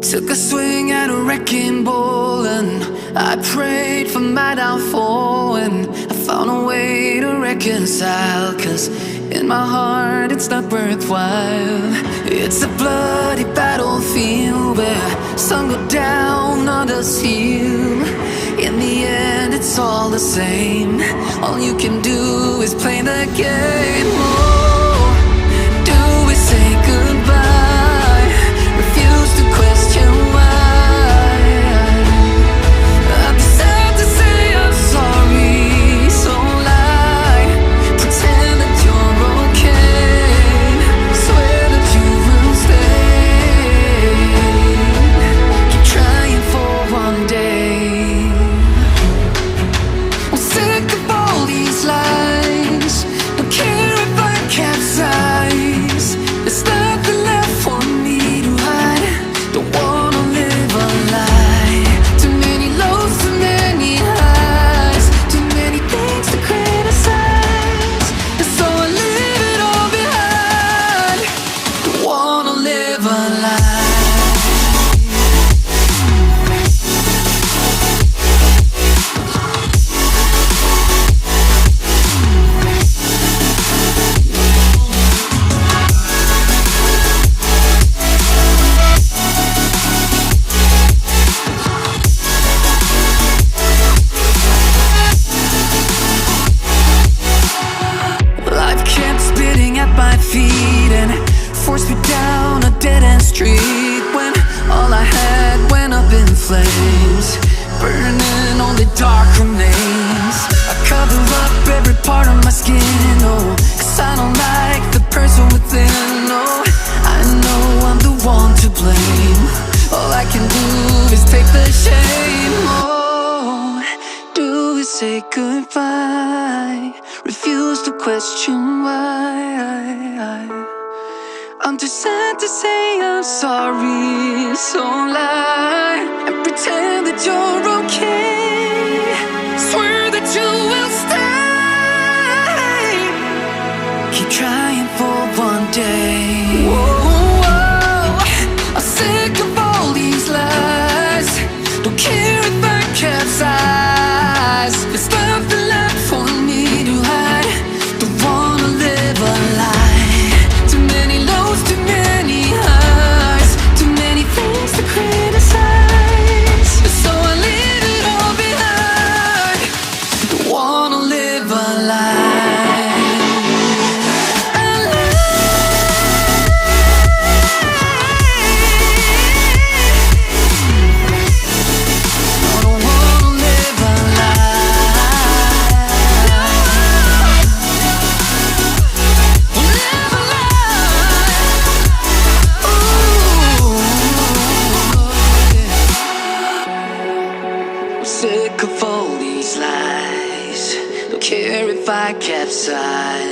Took a swing at a wrecking ball and I prayed for my downfall, and I found a way to reconcile, 'cause in my heart it's not worthwhile. It's a bloody battlefield where some go down, others heal. In the end it's all the same. All you can do is play the game. Oh, do we say goodbye? Refuse to question why. I'm sad to say I'm sorry, so lie. Pretend that you're okay. Swear that you will stay. Keep trying for one day. I'm sick of all these lies. Don't care if I capsize. There's nothing left for me to hide. Don't wanna live a lie. Too many lows, too many highs. Too many things to criticize. And so I leave it all behind. Don't wanna live a lie. Life kept spitting at my feet and forced me down a dead-end street, when all I had went up in flames, burning only dark remains. I cover up every part of my skin, oh, 'cause I don't like the person within. Oh, I know I'm the one to blame. All I can do is take the shame. Oh, do we say goodbye? Refuse to question why. I'm too sad to say I'm sorry, so lie and pretend that you're okay. Swear that you will stay. Keep trying for one day. Whoa, I'm sick of all these lies. Don't care if I capsize. There's nothing left for me to hide. Don't wanna live a lie. Too many lows, too many highs. Too many things to criticize. So I leave it all behind. Don't wanna live a lie. A lie. I don't wanna live a lie. Live a lie. Ooh, yeah. I'm sick of all these lies. Don't care if I capsize.